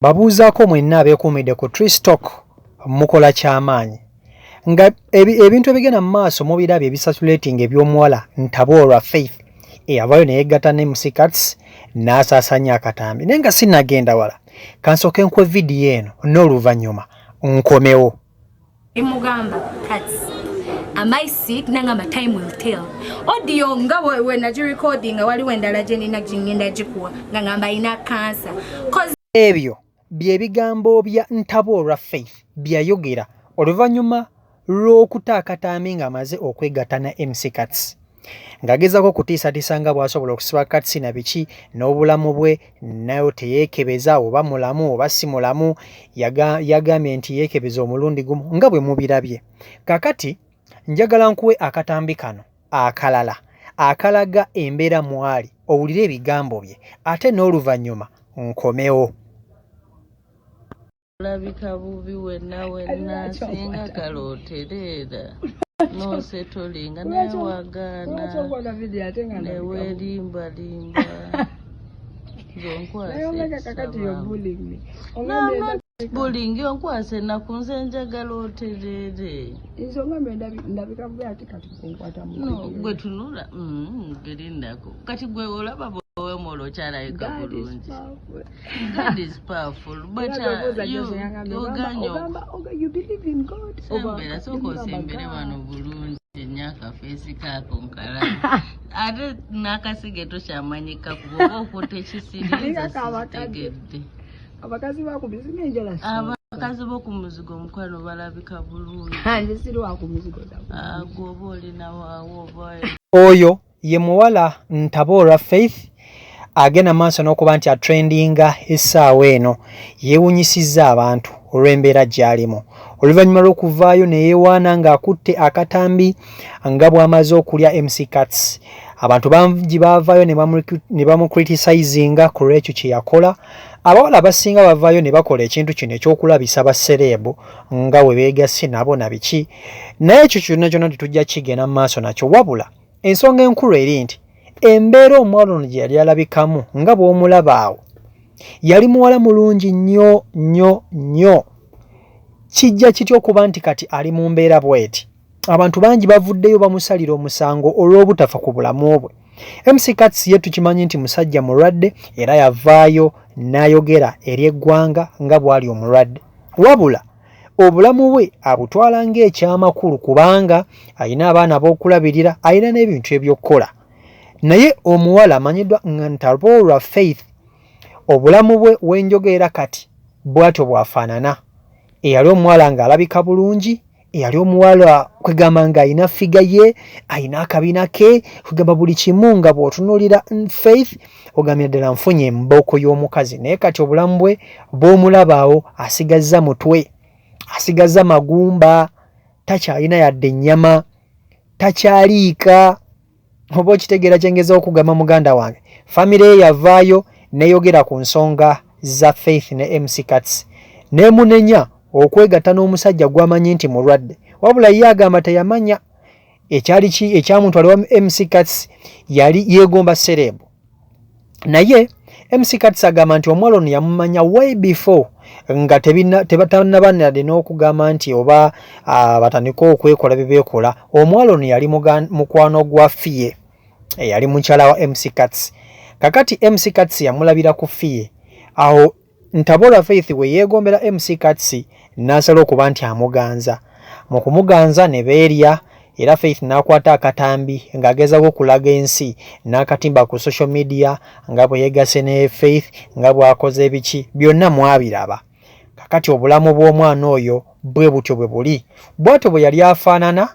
babuuzaako mwenna abeekuumidde ku Tristock mukola ky'amaanyi nga ebintu ebigenda mu maaso mubirabye ebisatulating eby'omuwala Ntaboolwa Faith eyavaayo neyegatta ne MC Cuts n'asaasanya akatambi naye nga sinnagenda wala kansooke nkwe vidiyo eno n'oluvannyuma nkomewo. Imugamba Cuts am I sick nangamba time will tell. Audio nga when I recording waliwo endala gye nina ngenda gikuwa nga ngamba ina cancer. Ebyo bye bigambo bya Ntaboolwa Faith byayogera oluvannyuma lw'okuta akatambi ng'amaze okwegatta na MC Cuts ng'agezaako kutiisatiisa nga bw'asobola okusiba Cuts na biki n'obulamu bwe nayo teyeekebeza oba mulamu oba si mulamu yagambye nti yeekebeza omulundi gumu nga bwe mubirabye. Kakati njagala nkuwe akatambi kano akalala akalaga embeera mwali owulire ebigambo bye ate n'oluvannyuma nkomewo. Olabika bubi wenna singa kalooterera n'osetolinga naye wagaana neweerimbalimba bulingi onkwasa ennaku nze njagala oterere gwe tunula gerindako kati gwe olaba wemolo okyalabika bulungi. God is powerful, but sembera sooka osembere wano bulungi ennyaka feesi kaako nkala ate n'akasige tokyamanyika kuba oba okuta ekisiriza sitegedde. Abakazi bakumizigo enjala si. Abakazi b'okumuzigo omukwano balabika bulungi. Nze siri wa kumuzigo da. Gwoba olina waawo oba oyo ye muwala Ntaboolwa Faith agenda maaso n'okuba nti atrendinga essaawa eno yeewunyisizza abantu olw'embeera gy'alimu oluvannyuma lw'okuvaayo ne yeewaana ng'akutte akatambi nga bw'amaze okulya MC Cuts. Abantu bangi baavaayo ne bamukriticizinga ku lw'ekyo kye yakola. Abawala abasinga bavaayo ne bakola ekintu kino ekyokulabisa basereebu nga bwe beegasse nabo na biki naye ekyo kyonna kyonna tetujja kigenda mu maaso nakyo wabula ensonga enkulu eri nti embeera omuwala ono gye yali alabikamu nga bw'omulaba awo yali muwala mulungi nnyo nnyo nnyo. Kijja kitya okuba nti kati ali mu mbeera bw'eti? Abantu bangi bavuddeyo bamusalira omusango olw'obutafa ku bulamu bwe. MC Cuts ye tukimanyi nti musajja mulwadde era yavaayo n'ayogera eri eggwanga nga bw'ali omulwadde wabula obulamu bwe abutwala ng'ekyamakulu kubanga alina abaana b'okulabirira alina n'ebintu eby'okkola. Naye omuwala amanyiddwa nga Ntaboolwa Faith obulamu bwe wenjogera kati bw'atyo bwafaanana. Eyali omuwala ng'alabika bulungi, eyali omuwala kwegamba ng'alina figa ye, alina akabina ke, kwegamba buli kimu nga bw'otunuulira Faith ogambye ddala nfunye embooko y'omukazi naye kati obulamu bwe bw'omulaba awo asigazza mutwe, asigazza magumba, takyalina yadde ennyama, takyaliika. Oba okitegeera kye ngeza okugamba muganda wange. Famire ye yavaayo neyogera ku nsonga za Faith ne MC Cuts nemunenya okwegatta n'omusajja gw'amanyi nti mulwadde wabula ye agamba teyamanya ekyali ki ekyamutwala MC Cuts yali yeegomba sereebu. Naye MC Cuts agamba nti omuwala ono yamumanya way before nga tebatannabanadde n'okugamba nti oba batandika okwekola bye beekola. Omuwala ono yali mukwano gwa Fiye eyali mukyala wa MC Cuts. Kakati MC Cuts yamulabira ku Fiye awo Ntaboolwa Faith we yeegombera MC Cuts n'asala okuba nti amuganza. Mu kumuganza ne beerya era Faith n'akwata akatambi ng'agezaako okulaga ensi n'akatimba ku social media nga bwe yeegase ne Faith nga bw'akoze ebiki byonna mwabiraba. Kakati obulamu bw'omwana oyo bwe butyo bwe buli bw'atyo bwe yali afaanana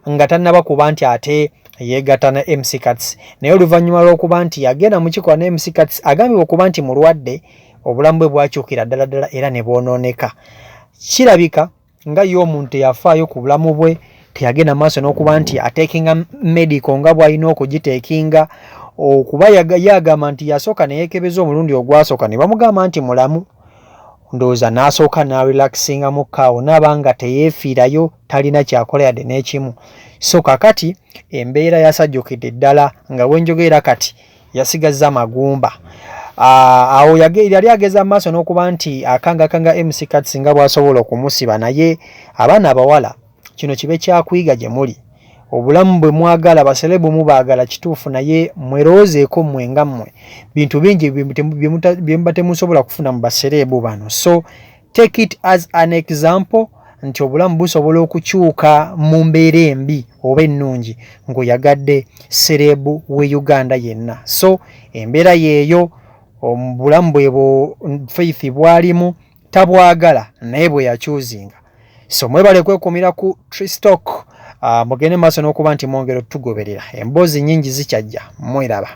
nga tannaba kuba nti ate yeegatta ne MC Cuts. Naye oluvannyuma lw'okuba nti yagenda mu kikola ne MC Cuts agambibwa okuba nti mulwadde obulamu bwe bwakyukira ddala ddala era ne bwonooneka. Kirabika nga ye omuntu eyafaayo ku bulamu bwe teyagenda maaso n'okuba nti ateekinga medical nga bw'alina okugiteekinga okuba yagamba nti yasooka neyeekebeza omulundi ogwasooka ne bamugamba nti mulamu. Ndowooza n'asooka n'arelaxinga mu kaawo n'aba nga teyeefiirayo talina kyakola yadde n'ekimu. So kakati embeera yasajjukidde ddala nga wenjogera kati yasigaza magumba. Awo yali ageza maaso n'okuba nti akanga MC Kat singa bw'asobola okumusiba, naye abaana abawala kino kibe kyakuyiga gye muli. Obulamu bwe mwagala baselebu mubaagala kituufu, naye mwerowoozeeko mmwe nga mmwe bintu bingi bye muba temusobola kufuna mu baselebu bano. So take it as an example nti obulamu busobola okukyuka mu mbeera embi oba ennungi ng'oyagadde serebu we Uganda yenna. So embeera yeeyo, obulamu bwebo Faith bwalimu tabwagala naye bwe yakyuzinga. So mwebale kwekumira ku Tristalk, mugende maaso n'okuba nti mwongera otugoberera, emboozi nnyingi zikyajja, mweraba.